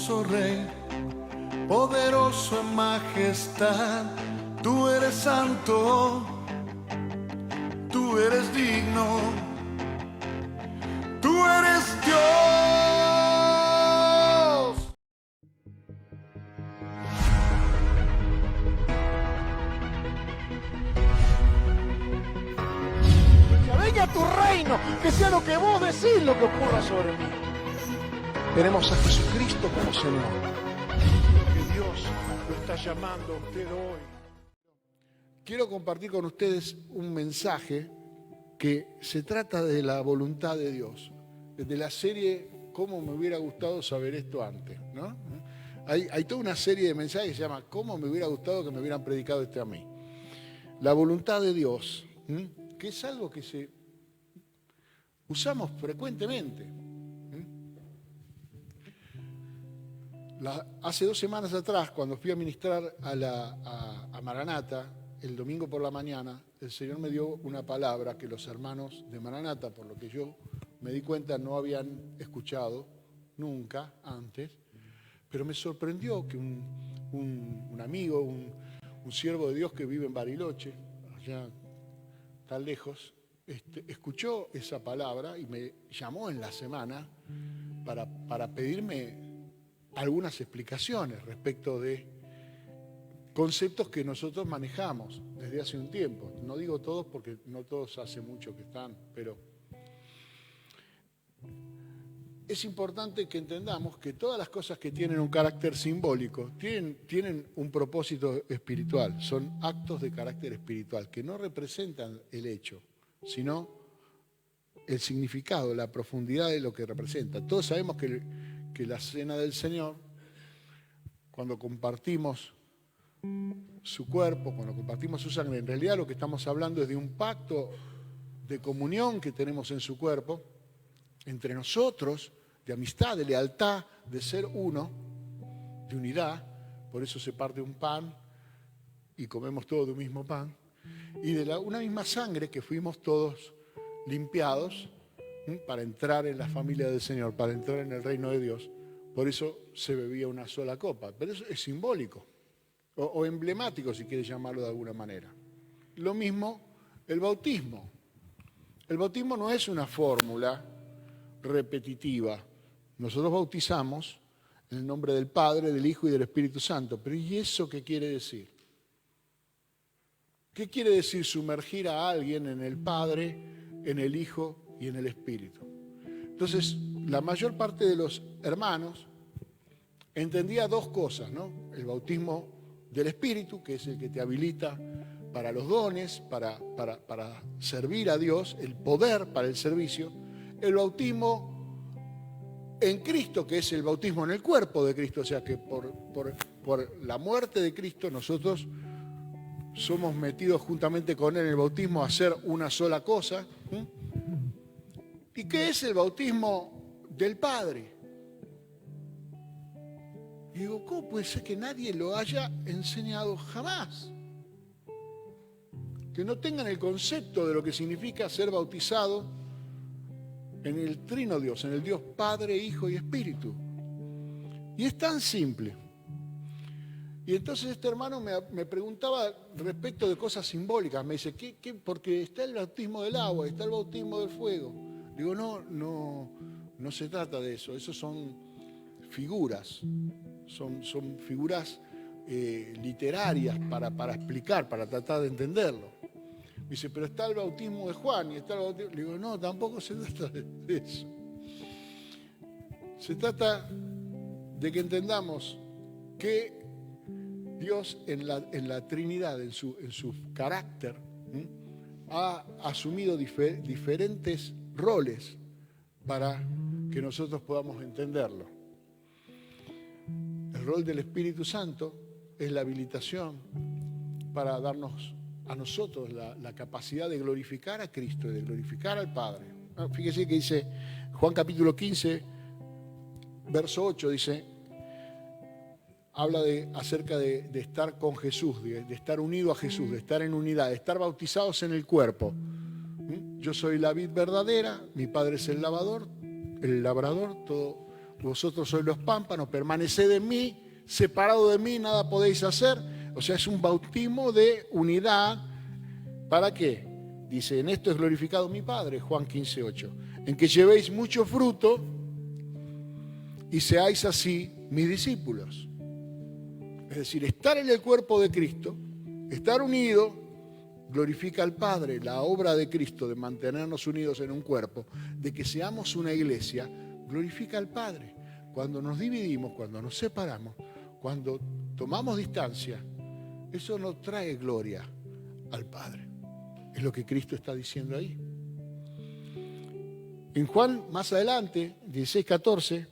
glorioso Rey, poderoso en majestad, tú eres santo, tú eres digno, tú eres Dios. Venga tu reino, que sea lo que vos decís lo que ocurra sobre mí. Tenemos a Jesucristo como Señor. Que Dios lo está llamando a usted hoy. Quiero compartir con ustedes un mensaje que se trata de la voluntad de Dios. De la serie ¿Cómo me hubiera gustado saber esto antes? ¿No? Hay toda una serie de mensajes que se llama ¿Cómo me hubiera gustado que me hubieran predicado esto a mí? La voluntad de Dios, que es algo que usamos frecuentemente. Hace 2 semanas atrás, cuando fui a ministrar a Maranata, el domingo por la mañana, el Señor me dio una palabra que los hermanos de Maranata, por lo que yo me di cuenta, no habían escuchado nunca antes, pero me sorprendió que un amigo, un siervo de Dios que vive en Bariloche, allá tan lejos, escuchó esa palabra y me llamó en la semana para pedirme algunas explicaciones respecto de conceptos que nosotros manejamos desde hace un tiempo. No digo todos porque no todos hace mucho que están, pero es importante que entendamos que todas las cosas que tienen un carácter simbólico tienen un propósito espiritual, son actos de carácter espiritual que no representan el hecho, sino el significado, la profundidad de lo que representa. Todos sabemos que la cena del Señor, cuando compartimos su cuerpo, cuando compartimos su sangre, en realidad lo que estamos hablando es de un pacto de comunión que tenemos en su cuerpo, entre nosotros, de amistad, de lealtad, de ser uno, de unidad. Por eso se parte un pan y comemos todos de un mismo pan. Y de una misma sangre que fuimos todos limpiados para entrar en la familia del Señor, para entrar en el reino de Dios. Por eso se bebía una sola copa. Pero eso es simbólico o emblemático, si quieres llamarlo de alguna manera. Lo mismo el bautismo. El bautismo no es una fórmula repetitiva. Nosotros bautizamos en el nombre del Padre, del Hijo y del Espíritu Santo. Pero ¿y eso qué quiere decir? ¿Qué quiere decir sumergir a alguien en el Padre, en el Hijo y en el Espíritu? Entonces, la mayor parte de los hermanos entendía 2 cosas, ¿no? El bautismo del Espíritu, que es el que te habilita para los dones, para servir a Dios, el poder para el servicio. El bautismo en Cristo, que es el bautismo en el cuerpo de Cristo, o sea que por la muerte de Cristo nosotros somos metidos juntamente con Él en el bautismo a hacer una sola cosa. ¿Y qué es el bautismo del Padre? Y digo, ¿cómo puede ser que nadie lo haya enseñado jamás? Que no tengan el concepto de lo que significa ser bautizado en el Trino Dios, en el Dios Padre, Hijo y Espíritu. Y es tan simple. Y entonces este hermano me preguntaba respecto de cosas simbólicas. Me dice, porque está el bautismo del agua, está el bautismo del fuego. Digo, no se trata de eso. Esos son figuras. Son figuras literarias para explicar, para tratar de entenderlo. Me dice, pero está el bautismo de Juan y está el bautismo... Le digo, no, tampoco se trata de eso. Se trata de que entendamos que Dios en la Trinidad, en su carácter, ha asumido diferentes roles para que nosotros podamos entenderlo. El rol del Espíritu Santo es la habilitación para darnos a nosotros la capacidad de glorificar a Cristo y de glorificar al Padre. Fíjese que dice Juan capítulo 15, verso 8, dice, habla acerca de estar con Jesús, de estar unido a Jesús, de estar en unidad, de estar bautizados en el cuerpo. Yo soy la vid verdadera, mi Padre es el labrador, todo vosotros sois los pámpanos, permaneced en mí, separado de mí nada podéis hacer. O sea, es un bautismo de unidad. ¿Para qué? Dice, en esto es glorificado mi Padre, Juan 15:8, en que llevéis mucho fruto y seáis así mis discípulos. Es decir, estar en el cuerpo de Cristo, estar unido, glorifica al Padre. La obra de Cristo de mantenernos unidos en un cuerpo, de que seamos una iglesia, glorifica al Padre. Cuando nos dividimos, cuando nos separamos, cuando tomamos distancia, eso no trae gloria al Padre. Es lo que Cristo está diciendo ahí. En Juan, más adelante, 16:14,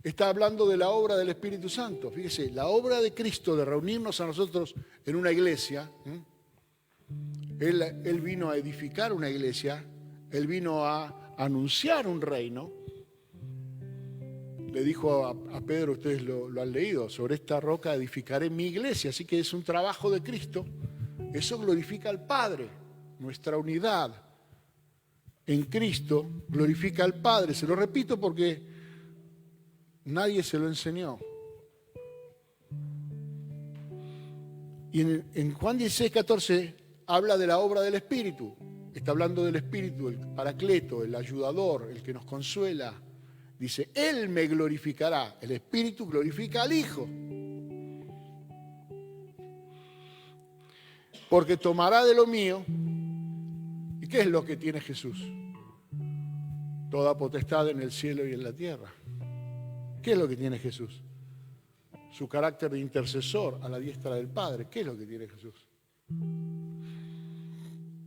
está hablando de la obra del Espíritu Santo. Fíjese, la obra de Cristo de reunirnos a nosotros en una iglesia. Él vino a edificar una iglesia, Él vino a anunciar un reino. Le dijo a Pedro, ustedes lo han leído, sobre esta roca edificaré mi iglesia. Así que es un trabajo de Cristo. Eso glorifica al Padre, nuestra unidad en Cristo glorifica al Padre. Se lo repito porque nadie se lo enseñó. Y en Juan 16:14 habla de la obra del Espíritu. Está hablando del Espíritu, el Paracleto, el ayudador, el que nos consuela. Dice, Él me glorificará. El Espíritu glorifica al Hijo. Porque tomará de lo mío. ¿Y qué es lo que tiene Jesús? Toda potestad en el cielo y en la tierra. ¿Qué es lo que tiene Jesús? Su carácter de intercesor a la diestra del Padre. ¿Qué es lo que tiene Jesús?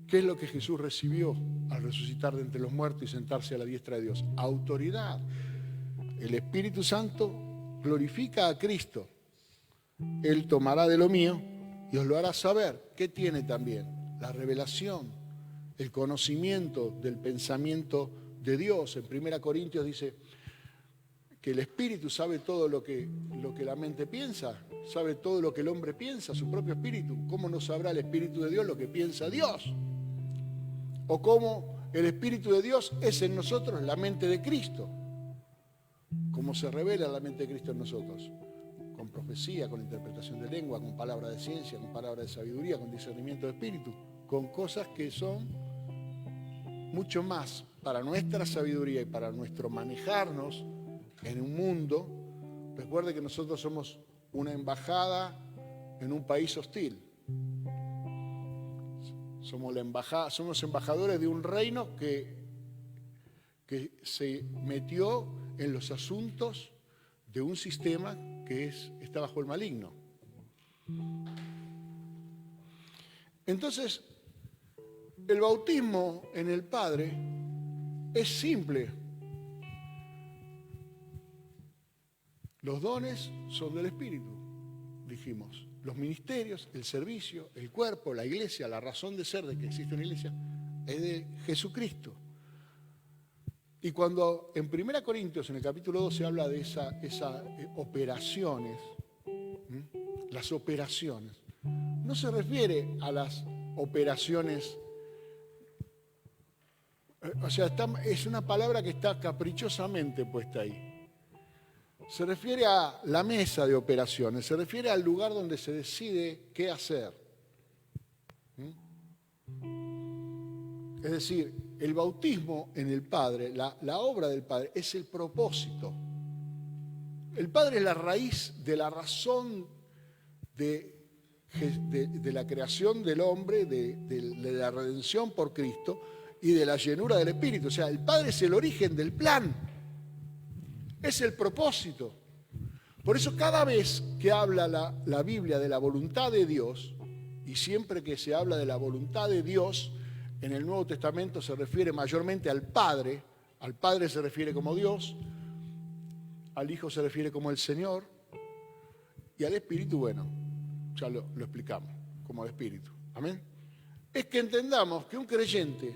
¿Qué es lo que Jesús recibió al resucitar de entre los muertos y sentarse a la diestra de Dios? Autoridad. El Espíritu Santo glorifica a Cristo. Él tomará de lo mío y os lo hará saber. ¿Qué tiene también? La revelación, el conocimiento del pensamiento de Dios. En 1 Corintios dice que el Espíritu sabe todo lo que la mente piensa, sabe todo lo que el hombre piensa, su propio espíritu. ¿Cómo no sabrá el Espíritu de Dios lo que piensa Dios? O cómo el Espíritu de Dios es en nosotros la mente de Cristo. Cómo se revela la mente de Cristo en nosotros. Con profecía, con interpretación de lengua, con palabra de ciencia, con palabra de sabiduría, con discernimiento de espíritu. Con cosas que son mucho más para nuestra sabiduría y para nuestro manejarnos en un mundo. Recuerde que nosotros somos una embajada en un país hostil. Somos embajadores de un reino que se metió en los asuntos de un sistema que está bajo el maligno. Entonces, el bautismo en el Padre es simple. Los dones son del Espíritu, dijimos. Los ministerios, el servicio, el cuerpo, la iglesia, la razón de ser de que existe una iglesia, es de Jesucristo. Y cuando en 1 Corintios, en el capítulo 12, habla de esas operaciones, las operaciones, no se refiere a las operaciones, o sea, es una palabra que está caprichosamente puesta ahí. Se refiere a la mesa de operaciones, se refiere al lugar donde se decide qué hacer. Es decir, el bautismo en el Padre, la obra del Padre, es el propósito. El Padre es la raíz de la razón de la creación del hombre, de la redención por Cristo y de la llenura del Espíritu. O sea, el Padre es el origen del plan. Es el propósito. Por eso cada vez que habla la Biblia de la voluntad de Dios, y siempre que se habla de la voluntad de Dios, en el Nuevo Testamento se refiere mayormente al Padre se refiere como Dios, al Hijo se refiere como el Señor, y al Espíritu, bueno, ya lo explicamos, como el Espíritu. Amén. Es que entendamos que un creyente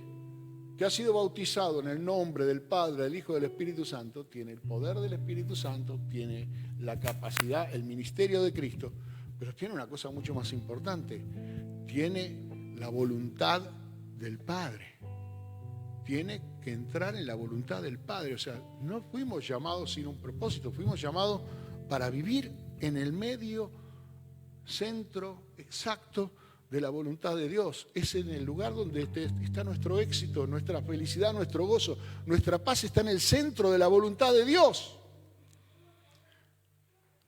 que ha sido bautizado en el nombre del Padre, del Hijo y del Espíritu Santo, tiene el poder del Espíritu Santo, tiene la capacidad, el ministerio de Cristo, pero tiene una cosa mucho más importante, tiene la voluntad del Padre, tiene que entrar en la voluntad del Padre. O sea, no fuimos llamados sin un propósito, fuimos llamados para vivir en el medio, centro exacto de la voluntad de Dios. Es en el lugar donde está nuestro éxito, nuestra felicidad, nuestro gozo, nuestra paz está en el centro de la voluntad de Dios.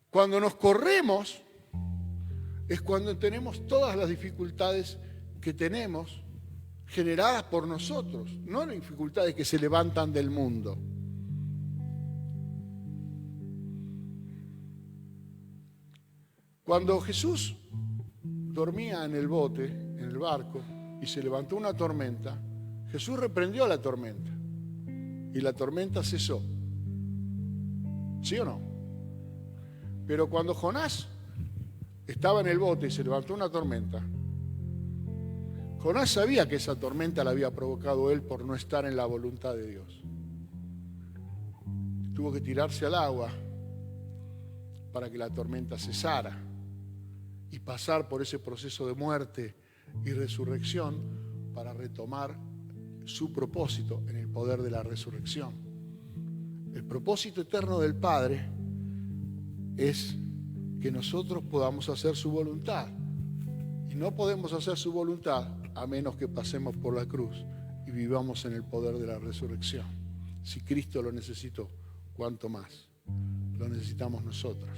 Cuando nos corremos es cuando tenemos todas las dificultades que tenemos generadas por nosotros, no las dificultades que se levantan del mundo. Cuando Jesús dormía en el bote, en el barco, y se levantó una tormenta, Jesús reprendió la tormenta y la tormenta cesó. ¿Sí o no? Pero cuando Jonás estaba en el bote y se levantó una tormenta, Jonás sabía que esa tormenta la había provocado él por no estar en la voluntad de Dios. Tuvo que tirarse al agua para que la tormenta cesara y pasar por ese proceso de muerte y resurrección para retomar su propósito en el poder de la resurrección. El propósito eterno del Padre es que nosotros podamos hacer su voluntad. Y no podemos hacer su voluntad a menos que pasemos por la cruz y vivamos en el poder de la resurrección. Si Cristo lo necesitó, ¿cuánto más lo necesitamos nosotros?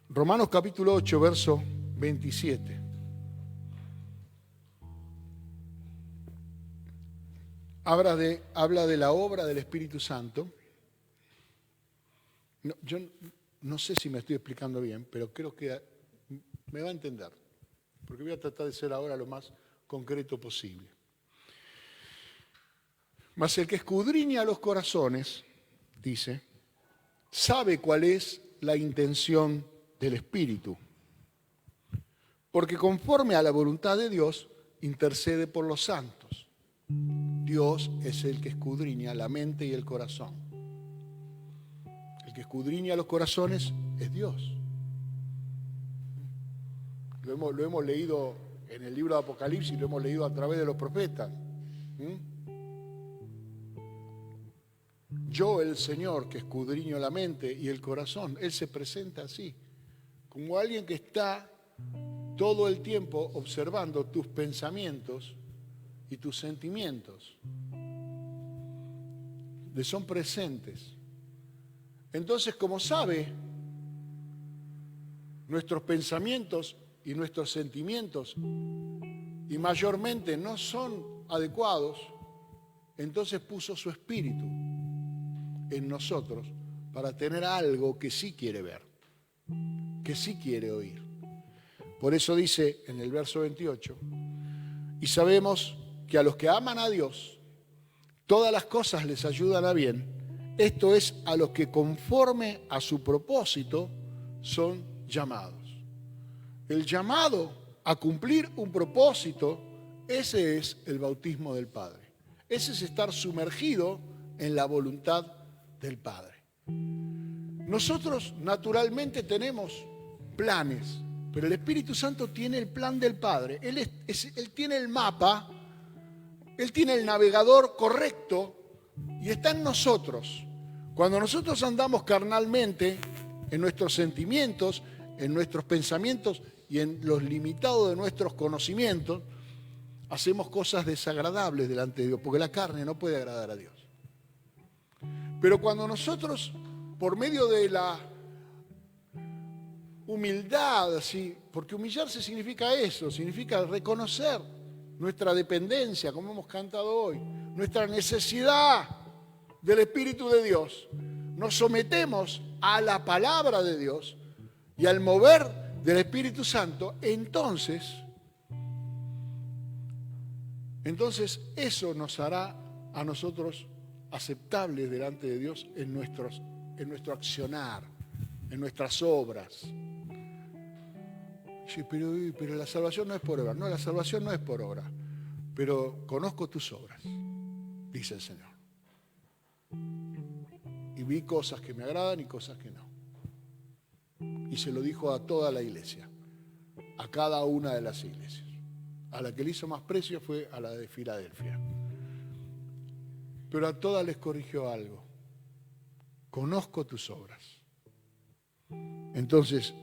Romanos capítulo 8, verso 27. Habla de la obra del Espíritu Santo. Yo no sé si me estoy explicando bien, pero creo que me va a entender, porque voy a tratar de ser ahora lo más concreto posible. Mas el que escudriña los corazones, dice, sabe cuál es la intención del Espíritu, porque conforme a la voluntad de Dios, intercede por los santos. Dios es el que escudriña la mente y el corazón. El que escudriña los corazones es Dios. Lo hemos leído en el libro de Apocalipsis, lo hemos leído a través de los profetas. Yo, el Señor, que escudriño la mente y el corazón, Él se presenta así, como alguien que está todo el tiempo observando tus pensamientos y tus sentimientos. Le son presentes. Entonces, como sabe, nuestros pensamientos y nuestros sentimientos y mayormente no son adecuados, entonces puso su espíritu en nosotros para tener algo que sí quiere ver, que sí quiere oír. Por eso dice en el verso 28, y sabemos que a los que aman a Dios, todas las cosas les ayudan a bien, esto es, a los que conforme a su propósito son llamados. El llamado a cumplir un propósito, ese es el bautismo del Padre. Ese es estar sumergido en la voluntad del Padre. Nosotros naturalmente tenemos planes, pero el Espíritu Santo tiene el plan del Padre. Él tiene el mapa, Él tiene el navegador correcto y está en nosotros. Cuando nosotros andamos carnalmente, en nuestros sentimientos, en nuestros pensamientos y en los limitados de nuestros conocimientos, hacemos cosas desagradables delante de Dios, porque la carne no puede agradar a Dios. Pero cuando nosotros, por medio de la humildad, ¿sí? Porque humillarse significa eso, significa reconocer nuestra dependencia, como hemos cantado hoy, nuestra necesidad del Espíritu de Dios, nos sometemos a la palabra de Dios y al mover del Espíritu Santo, entonces eso nos hará a nosotros aceptables delante de Dios en nuestro accionar, en nuestras obras. Sí, pero la salvación no es por obra. No, la salvación no es por obra. Pero conozco tus obras, dice el Señor. Y vi cosas que me agradan y cosas que no. Y se lo dijo a toda la iglesia, a cada una de las iglesias. A la que le hizo más precio fue a la de Filadelfia. Pero a todas les corrigió algo. Conozco tus obras. Entonces,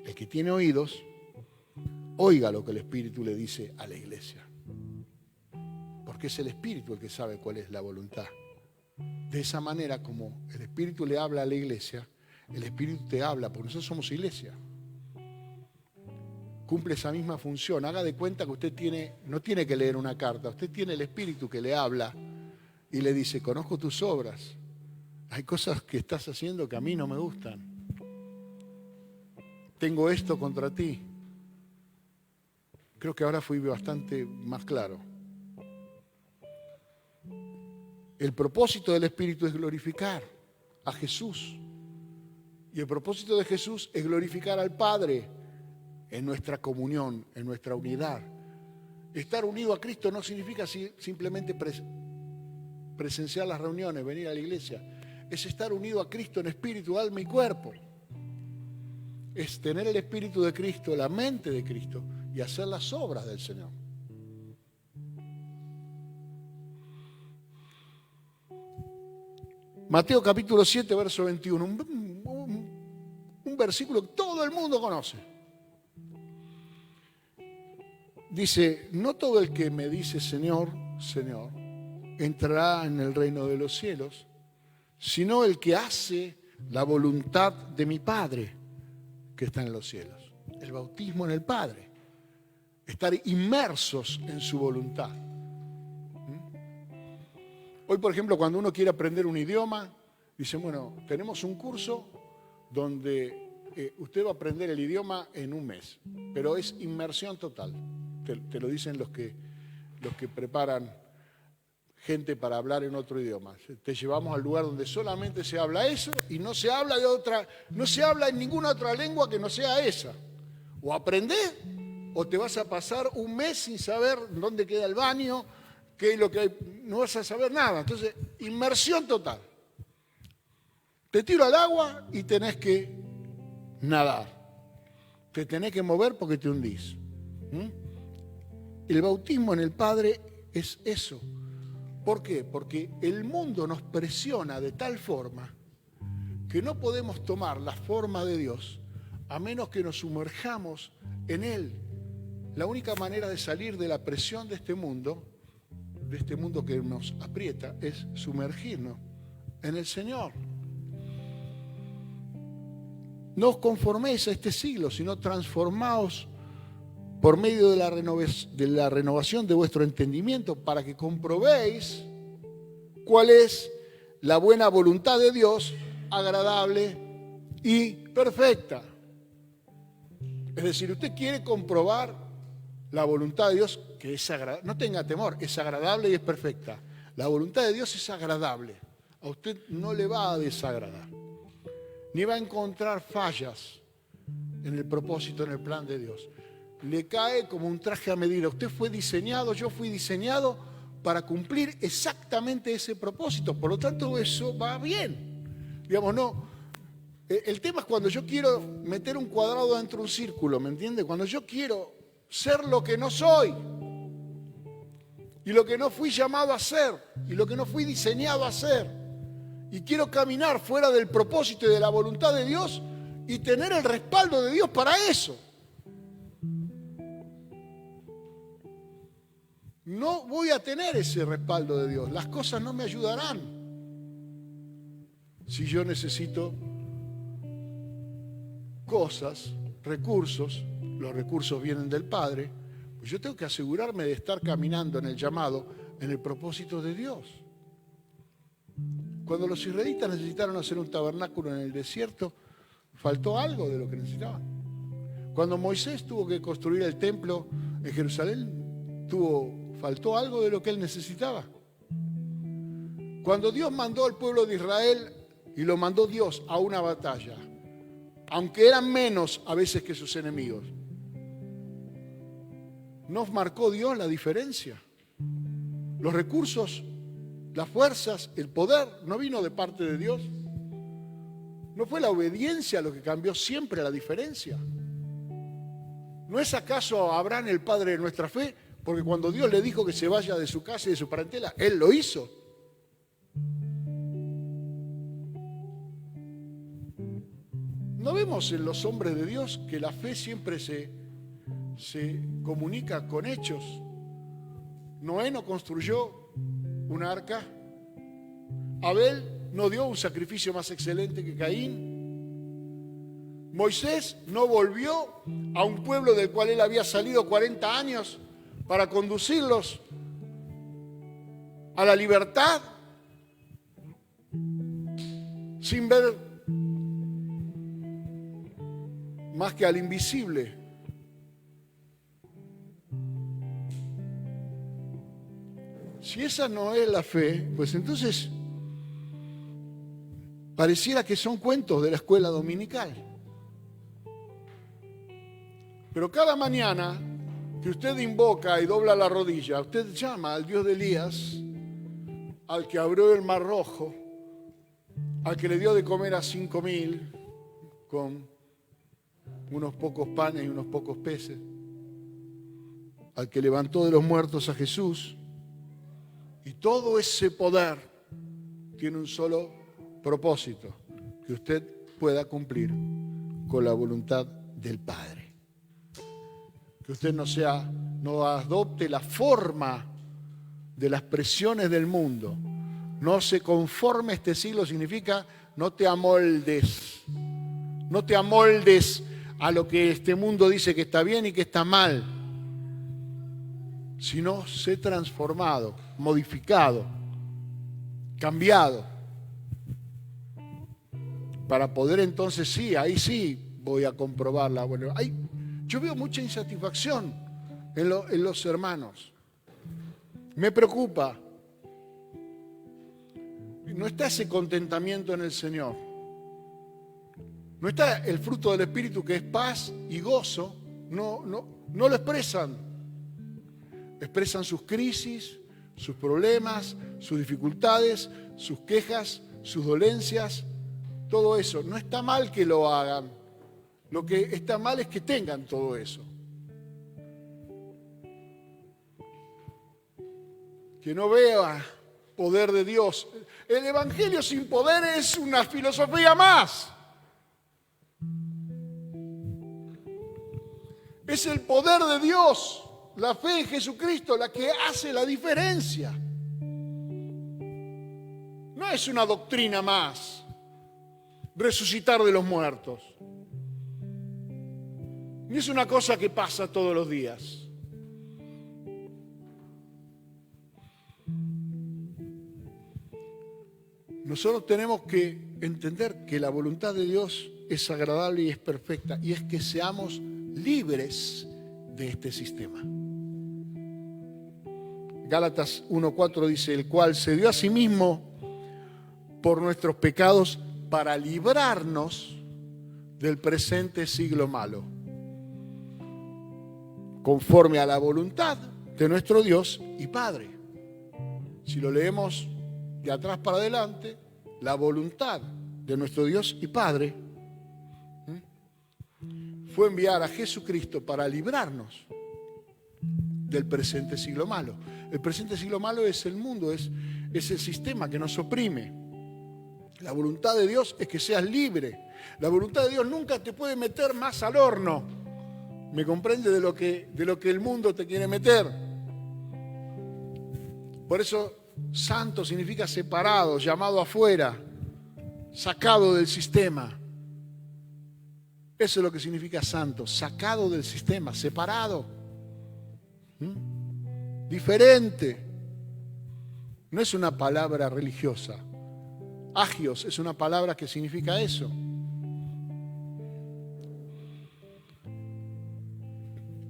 el que tiene oídos, oiga lo que el Espíritu le dice a la iglesia. Porque es el Espíritu el que sabe cuál es la voluntad. De esa manera, como el Espíritu le habla a la iglesia, el Espíritu te habla, porque nosotros somos iglesia. Cumple esa misma función. Haga de cuenta que usted no tiene que leer una carta, usted tiene el Espíritu que le habla y le dice, conozco tus obras. Hay cosas que estás haciendo que a mí no me gustan. Tengo esto contra ti. Creo que ahora fui bastante más claro. El propósito del Espíritu es glorificar a Jesús. Y el propósito de Jesús es glorificar al Padre en nuestra comunión, en nuestra unidad. Estar unido a Cristo no significa simplemente presenciar las reuniones, venir a la iglesia. Es estar unido a Cristo en espíritu, alma y cuerpo. Es tener el Espíritu de Cristo, la mente de Cristo y hacer las obras del Señor. Mateo capítulo 7, verso 21, un versículo que todo el mundo conoce. Dice, no todo el que me dice Señor, Señor, entrará en el reino de los cielos, sino el que hace la voluntad de mi Padre que está en los cielos. El bautismo en el Padre, estar inmersos en su voluntad. Hoy, por ejemplo, cuando uno quiere aprender un idioma, dice, bueno, tenemos un curso donde usted va a aprender el idioma en un mes, pero es inmersión total. Te lo dicen los que preparan gente para hablar en otro idioma. Te llevamos al lugar donde solamente se habla eso y no se habla no se habla en ninguna otra lengua que no sea esa. O aprendés o te vas a pasar un mes sin saber dónde queda el baño, qué es lo que hay, no vas a saber nada. Entonces, inmersión total. Te tiro al agua y tenés que nadar. Te tenés que mover porque te hundís. El bautismo en el Padre es eso. ¿Por qué? Porque el mundo nos presiona de tal forma que no podemos tomar la forma de Dios a menos que nos sumerjamos en Él. La única manera de salir de la presión de este mundo que nos aprieta, es sumergirnos en el Señor. No os conforméis a este siglo, sino transformaos por medio de la renovación de vuestro entendimiento, para que comprobéis cuál es la buena voluntad de Dios, agradable y perfecta. Es decir, usted quiere comprobar la voluntad de Dios, que es agradable. No tenga temor, es agradable y es perfecta. La voluntad de Dios es agradable. A usted no le va a desagradar, ni va a encontrar fallas en el propósito, en el plan de Dios. Le cae como un traje a medida. Usted fue diseñado, yo fui diseñado para cumplir exactamente ese propósito. Por lo tanto, eso va bien. Digamos, no. El tema es cuando yo quiero meter un cuadrado dentro de un círculo, ¿me entiende? Cuando yo quiero ser lo que no soy, y lo que no fui llamado a ser, y lo que no fui diseñado a ser, y quiero caminar fuera del propósito y de la voluntad de Dios, y tener el respaldo de Dios para eso. No voy a tener ese respaldo de Dios. Las cosas no me ayudarán. Si yo necesito cosas, recursos, los recursos vienen del Padre, pues yo tengo que asegurarme de estar caminando en el llamado, en el propósito de Dios. Cuando los israelitas necesitaron hacer un tabernáculo en el desierto, faltó algo de lo que necesitaban. Cuando Moisés tuvo que construir el templo en Jerusalén, faltó algo de lo que él necesitaba. Cuando Dios mandó al pueblo de Israel, y lo mandó Dios a una batalla, aunque eran menos a veces que sus enemigos, ¿no marcó Dios la diferencia? Los recursos, las fuerzas, el poder, ¿no vino de parte de Dios? ¿No fue la obediencia lo que cambió siempre la diferencia? ¿No es acaso Abraham el padre de nuestra fe? Porque cuando Dios le dijo que se vaya de su casa y de su parentela, Él lo hizo. ¿No vemos en los hombres de Dios que la fe siempre se comunica con hechos? Noé no construyó un arca. Abel no dio un sacrificio más excelente que Caín. Moisés no volvió a un pueblo del cual él había salido 40 años para conducirlos a la libertad sin ver más que al invisible. Si esa no es la fe, pues entonces pareciera que son cuentos de la escuela dominical. Pero cada mañana que usted invoca y dobla la rodilla, usted llama al Dios de Elías, al que abrió el Mar Rojo, al que le dio de comer a 5.000 con unos pocos panes y unos pocos peces, al que levantó de los muertos a Jesús. Y todo ese poder tiene un solo propósito: que usted pueda cumplir con la voluntad del Padre. Que usted no adopte la forma de las presiones del mundo. No se conforme a este siglo significa no te amoldes. No te amoldes a lo que este mundo dice que está bien y que está mal, sino sé transformado, modificado, cambiado, para poder entonces ahí sí voy a comprobarla. Bueno, yo veo mucha insatisfacción en los hermanos. Me preocupa. No está ese contentamiento en el Señor. No está el fruto del Espíritu, que es paz y gozo. No lo expresan. Expresan sus crisis, sus problemas, sus dificultades, sus quejas, sus dolencias. Todo eso. No está mal que lo hagan. Lo que está mal es que tengan todo eso. Que no vea poder de Dios. El Evangelio sin poder es una filosofía más. Es el poder de Dios, la fe en Jesucristo, la que hace la diferencia. No es una doctrina más, resucitar de los muertos. Ni es una cosa que pasa todos los días. Nosotros tenemos que entender que la voluntad de Dios es agradable y es perfecta, y es que seamos libres de este sistema. Gálatas 1:4 dice: el cual se dio a sí mismo por nuestros pecados para librarnos del presente siglo malo, conforme a la voluntad de nuestro Dios y Padre. Si lo leemos de atrás para adelante, la voluntad de nuestro Dios y Padre fue enviar a Jesucristo para librarnos del presente siglo malo. El presente siglo malo es el mundo, es el sistema que nos oprime. La voluntad de Dios es que seas libre. La voluntad de Dios nunca te puede meter más al horno. ¿Me comprende? De lo que el mundo te quiere meter. Por eso santo significa separado, llamado afuera, sacado del sistema. Eso es lo que significa santo, sacado del sistema, separado, diferente. No es una palabra religiosa. Agios es una palabra que significa eso.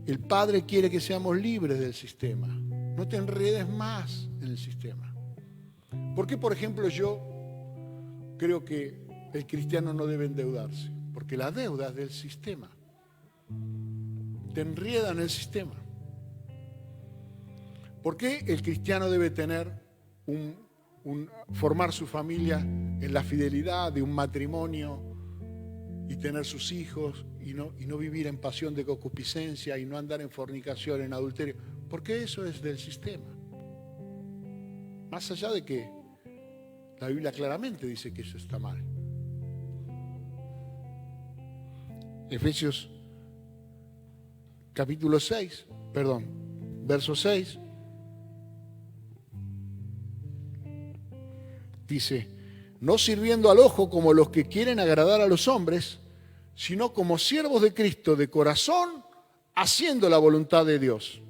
El Padre quiere que seamos libres del sistema. No te enredes más en el sistema. ¿Por qué, por ejemplo, yo creo que el cristiano no debe endeudarse? Porque la deuda es del sistema. Te enreda en el sistema. ¿Por qué el cristiano debe tener formar su familia en la fidelidad de un matrimonio y tener sus hijos y no vivir en pasión de concupiscencia y no andar en fornicación, en adulterio? Porque eso es del sistema. Más allá de que la Biblia claramente dice que eso está mal. Efesios capítulo 6, verso 6, dice: no sirviendo al ojo como los que quieren agradar a los hombres, sino como siervos de Cristo de corazón, haciendo la voluntad de Dios.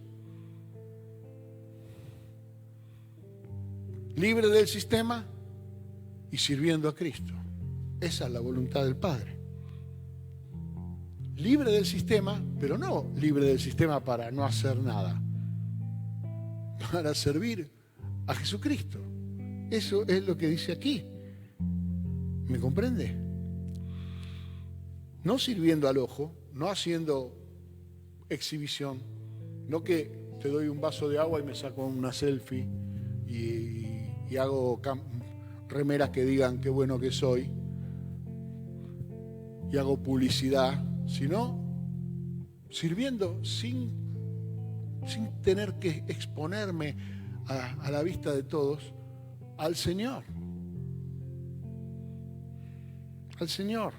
Libre del sistema y sirviendo a Cristo. Esa es la voluntad del Padre. Libre del sistema, pero no libre del sistema para no hacer nada, para servir a Jesucristo. Eso es lo que dice aquí. ¿Me comprende? No sirviendo al ojo, no haciendo exhibición, no que te doy un vaso de agua y me saco una selfie y hago remeras que digan qué bueno que soy y hago publicidad, sino sirviendo sin tener que exponerme a la vista de todos al Señor. Al Señor.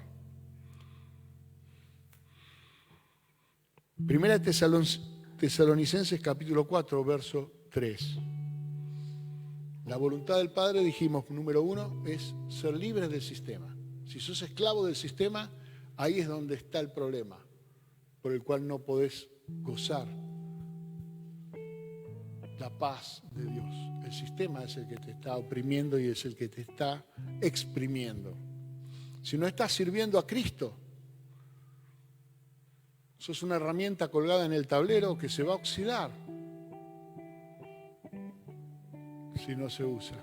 Primera Tesalonicenses capítulo 4, verso 3. La voluntad del Padre, dijimos, número 1, es ser libre del sistema. Si sos esclavo del sistema, ahí es donde está el problema, por el cual no podés gozar la paz de Dios. El sistema es el que te está oprimiendo y es el que te está exprimiendo. Si no estás sirviendo a Cristo, sos una herramienta colgada en el tablero que se va a oxidar si no se usa.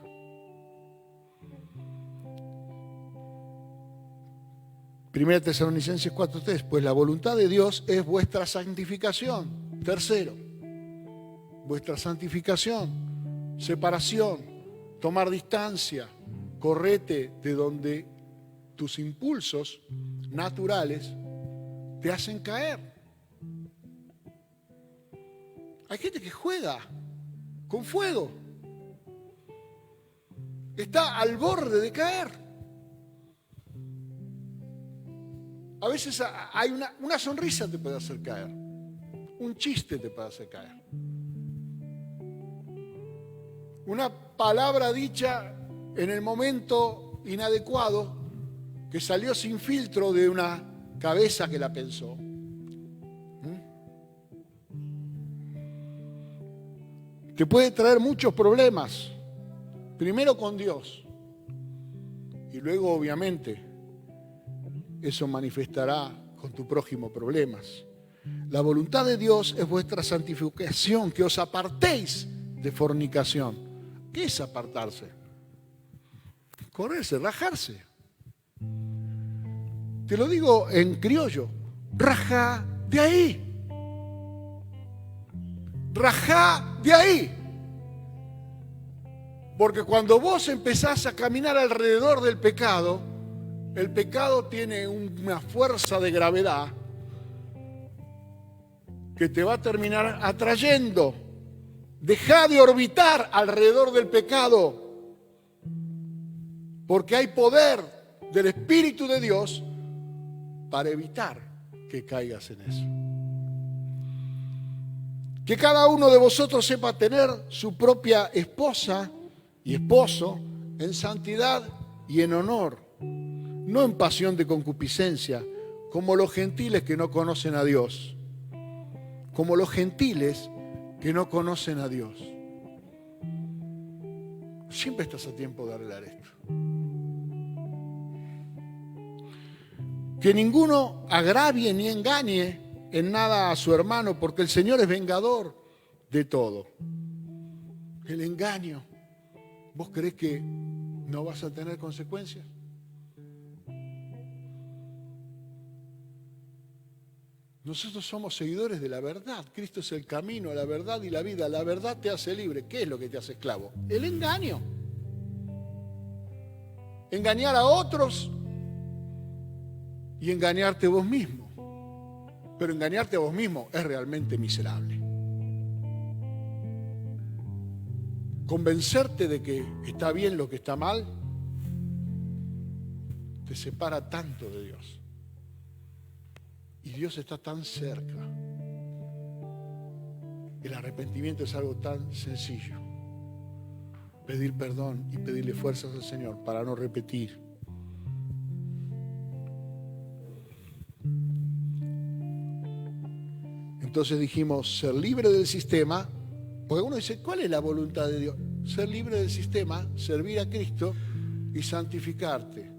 Primera Tesalonicenses 4:3, pues la voluntad de Dios es vuestra santificación. Tercero, vuestra santificación, separación, tomar distancia, correte de donde tus impulsos naturales te hacen caer. Hay gente que juega con fuego. Está al borde de caer. A veces hay una sonrisa te puede hacer caer. Un chiste te puede hacer caer. Una palabra dicha en el momento inadecuado que salió sin filtro de una cabeza que la pensó. Te puede traer muchos problemas. Primero con Dios. Y luego, obviamente, eso manifestará con tu prójimo problemas. La voluntad de Dios es vuestra santificación, que os apartéis de fornicación. ¿Qué es apartarse? Correrse, rajarse. Te lo digo en criollo, rajá de ahí. Rajá de ahí. Porque cuando vos empezás a caminar alrededor del pecado, el pecado tiene una fuerza de gravedad que te va a terminar atrayendo. Deja de orbitar alrededor del pecado, porque hay poder del Espíritu de Dios para evitar que caigas en eso. Que cada uno de vosotros sepa tener su propia esposa y esposo en santidad y en honor, no en pasión de concupiscencia, como los gentiles que no conocen a Dios. Como los gentiles que no conocen a Dios. Siempre estás a tiempo de arreglar esto. Que ninguno agravie ni engañe en nada a su hermano, porque el Señor es vengador de todo. El engaño, ¿vos creés que no vas a tener consecuencias? Nosotros somos seguidores de la verdad. Cristo es el camino, la verdad y la vida. La verdad te hace libre. ¿Qué es lo que te hace esclavo? El engaño. Engañar a otros y engañarte vos mismo. Pero engañarte a vos mismo es realmente miserable. convencerte de que está bien lo que está mal, te separa tanto de Dios. Y Dios está tan cerca. El arrepentimiento es algo tan sencillo. Pedir perdón y pedirle fuerzas al Señor para no repetir. Entonces dijimos, ser libre del sistema, porque uno dice, ¿cuál es la voluntad de Dios? Ser libre del sistema, servir a Cristo y santificarte,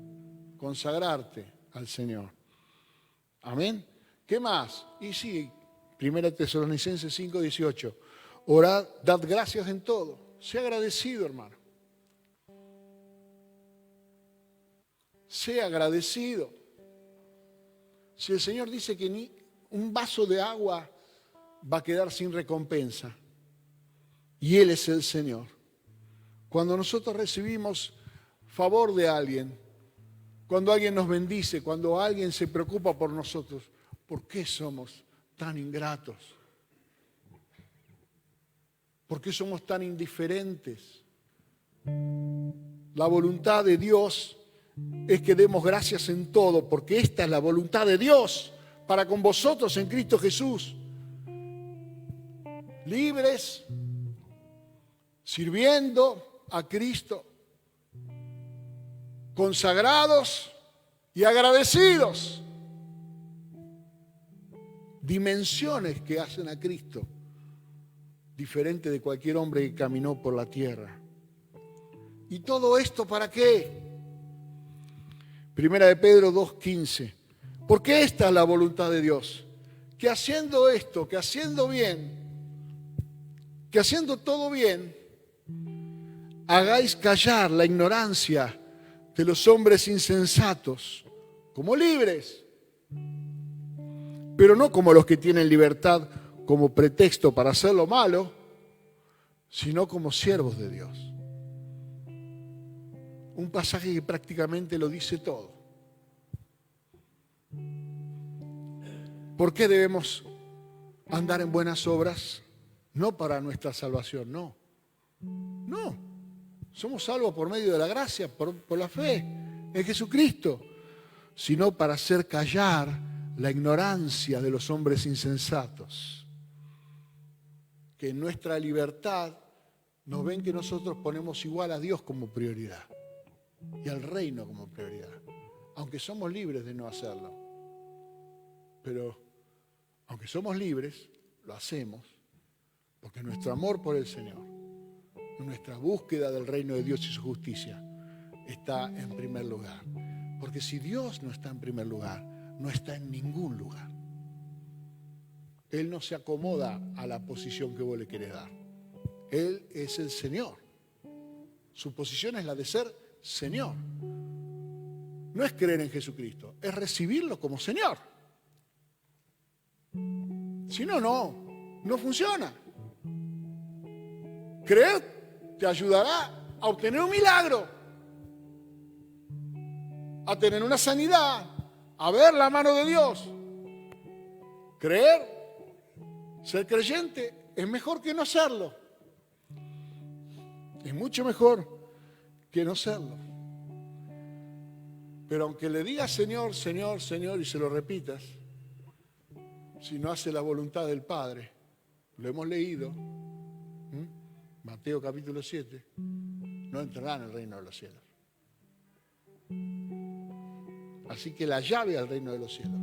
consagrarte al Señor. Amén. ¿Qué más? Y sí, 1 Tesalonicenses 5:18. Orad, dad gracias en todo. Sea agradecido, hermano. Sea agradecido. Si el Señor dice que ni un vaso de agua va a quedar sin recompensa, y Él es el Señor. Cuando nosotros recibimos favor de alguien, cuando alguien nos bendice, cuando alguien se preocupa por nosotros, ¿por qué somos tan ingratos? ¿Por qué somos tan indiferentes? La voluntad de Dios es que demos gracias en todo, porque esta es la voluntad de Dios para con vosotros en Cristo Jesús. Libres, sirviendo a Cristo, consagrados y agradecidos. Dimensiones que hacen a Cristo diferente de cualquier hombre que caminó por la tierra. ¿Y todo esto para qué? Primera de Pedro 2:15. Porque esta es la voluntad de Dios, que haciendo esto, que haciendo bien, que haciendo todo bien, hagáis callar la ignorancia de los hombres insensatos, como libres, pero no como los que tienen libertad como pretexto para hacer lo malo, sino como siervos de Dios. Un pasaje que prácticamente lo dice todo. ¿Por qué debemos andar en buenas obras? No para nuestra salvación, no. No. Somos salvos por medio de la gracia, por la fe en Jesucristo, sino para hacer callar la ignorancia de los hombres insensatos, que en nuestra libertad nos ven que nosotros ponemos igual a Dios como prioridad y al reino como prioridad, aunque somos libres de no hacerlo. Pero aunque somos libres, lo hacemos porque nuestro amor por el Señor, nuestra búsqueda del reino de Dios y su justicia está en primer lugar. Porque si Dios no está en primer lugar, no está en ningún lugar. Él no se acomoda a la posición que vos le querés dar. Él es el Señor. Su posición es la de ser Señor. No es creer en Jesucristo, es recibirlo como Señor. Si no, no funciona. Creer te ayudará a obtener un milagro, a tener una sanidad, a ver la mano de Dios. Creer, ser creyente, es mejor que no serlo. Es mucho mejor que no serlo. Pero aunque le digas Señor, Señor, Señor y se lo repitas, si no hace la voluntad del Padre, lo hemos leído, Mateo capítulo 7, no entrará en el reino de los cielos. Así que la llave al reino de los cielos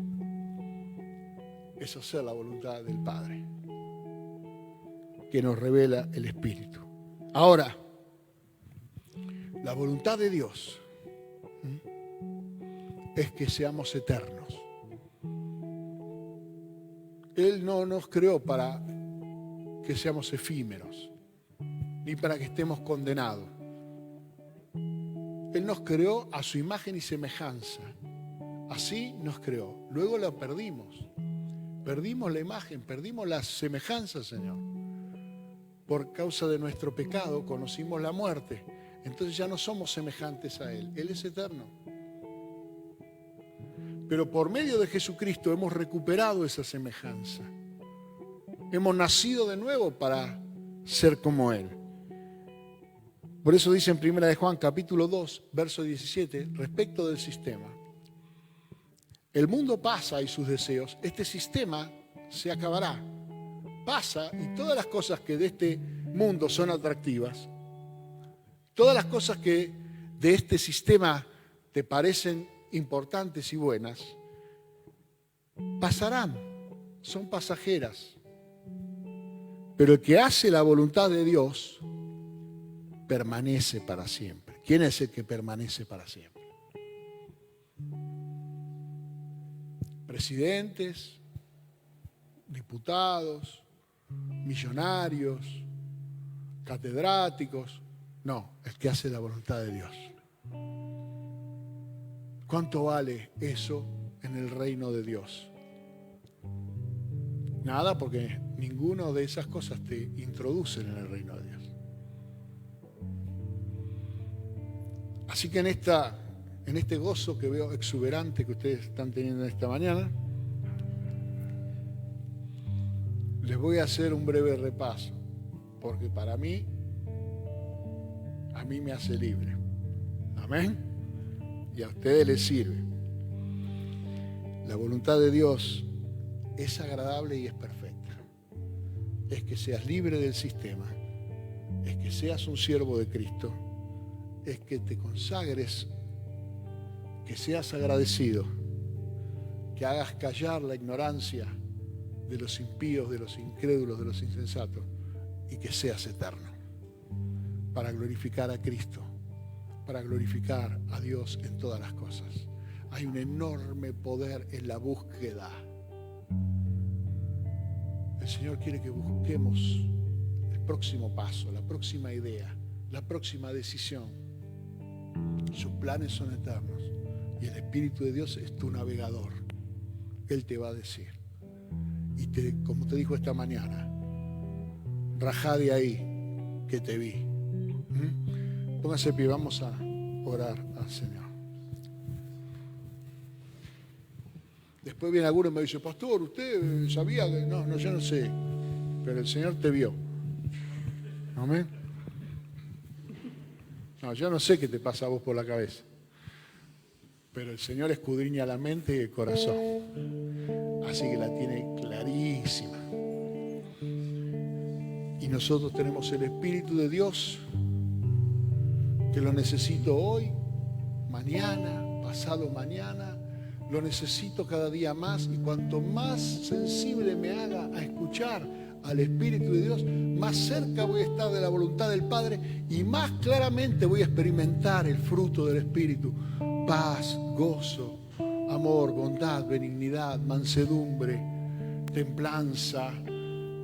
es hacer la voluntad del Padre, que nos revela el Espíritu. Ahora, la voluntad de Dios es que seamos eternos. Él no nos creó para que seamos efímeros, ni para que estemos condenados. Él nos creó a su imagen y semejanza. Así nos creó. Luego la perdimos. Perdimos la imagen, perdimos la semejanza, Señor. Por causa de nuestro pecado conocimos la muerte. Entonces ya no somos semejantes a Él. Él es eterno. Pero por medio de Jesucristo hemos recuperado esa semejanza. Hemos nacido de nuevo para ser como Él. Por eso dice en 1 de Juan capítulo 2, verso 17, respecto del sistema. El mundo pasa y sus deseos, este sistema se acabará. Pasa y todas las cosas que de este mundo son atractivas, todas las cosas que de este sistema te parecen importantes y buenas, pasarán, son pasajeras. Pero el que hace la voluntad de Dios permanece para siempre. ¿Quién es el que permanece para siempre? Presidentes, diputados, millonarios, catedráticos. No, el que hace la voluntad de Dios. ¿Cuánto vale eso en el reino de Dios? Nada, porque ninguna de esas cosas te introducen en el reino de Dios. Así que en este gozo que veo exuberante que ustedes están teniendo esta mañana, les voy a hacer un breve repaso, porque para mí, a mí me hace libre. Amén. Y a ustedes les sirve. La voluntad de Dios es agradable y es perfecta. Es que seas libre del sistema, es que seas un siervo de Cristo, es que te consagres, que seas agradecido, que hagas callar la ignorancia de los impíos, de los incrédulos, de los insensatos, y que seas eterno, para glorificar a Cristo, para glorificar a Dios en todas las cosas. Hay un enorme poder en la búsqueda. El Señor quiere que busquemos el próximo paso, la próxima idea, la próxima decisión. Sus planes son eternos y el Espíritu de Dios es tu navegador. Él te va a decir. Y como te dijo esta mañana, rajá de ahí que te vi. Póngase pie, vamos a orar al Señor. Después viene alguno y me dice, pastor, ¿usted sabía que...? No, yo no sé, pero el Señor te vio. Amén. No, yo no sé qué te pasa a vos por la cabeza, pero el Señor escudriña la mente y el corazón. Así que la tiene clarísima. Y nosotros tenemos el Espíritu de Dios, que lo necesito hoy, mañana, pasado mañana, lo necesito cada día más, y cuanto más sensible me haga a escuchar al Espíritu de Dios, más cerca voy a estar de la voluntad del Padre y más claramente voy a experimentar el fruto del Espíritu: paz, gozo, amor, bondad, benignidad, mansedumbre, templanza,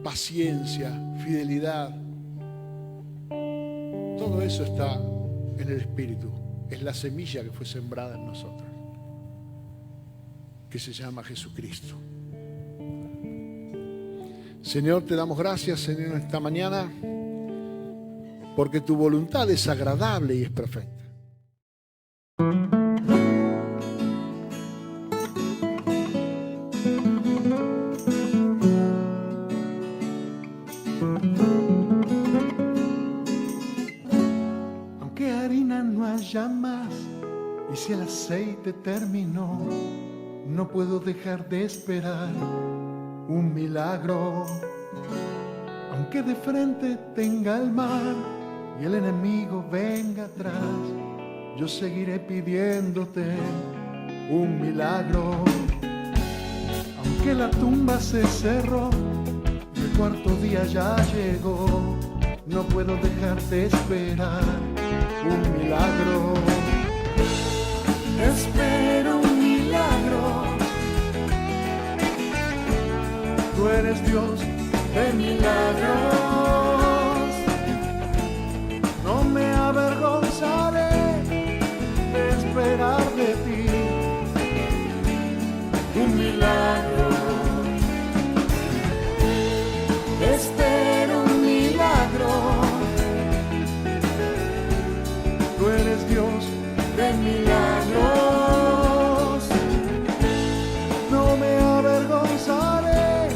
paciencia, fidelidad. Todo eso está en el Espíritu. Es la semilla que fue sembrada en nosotros, que se llama Jesucristo. Señor, te damos gracias, Señor, esta mañana, porque tu voluntad es agradable y es perfecta. Aunque harina no haya más y si el aceite terminó, no puedo dejar de esperar un milagro. Aunque de frente tenga el mar y el enemigo venga atrás, yo seguiré pidiéndote un milagro. Aunque la tumba se cerró y el cuarto día ya llegó, no puedo dejar de esperar un milagro. Espero un milagro. Tú eres Dios de milagros. No me avergonzaré de esperar de ti un milagro. Espero un milagro. Tú eres Dios de milagros. No me avergonzaré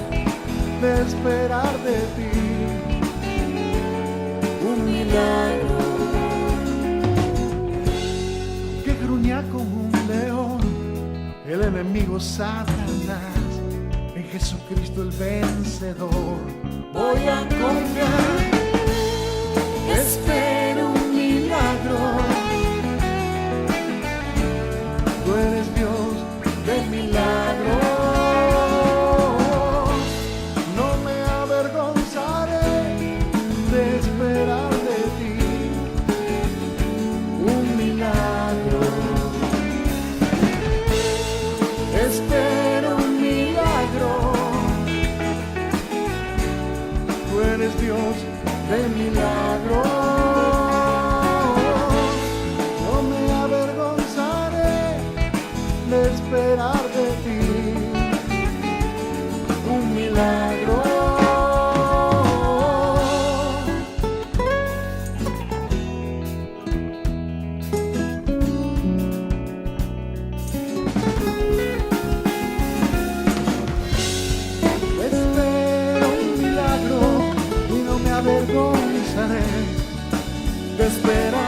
de esperar de ti un milagro. el enemigo Satanás, en Jesucristo el vencedor. Voy a confiar, espero un milagro. Tú eres Dios de milagros. No me avergonzaré de esperar de ti un milagro. Espero un milagro. Tú eres Dios de milagros. No me avergonzaré de esperar de ti un milagro. Espero un milagro y no me avergonzaré de esperar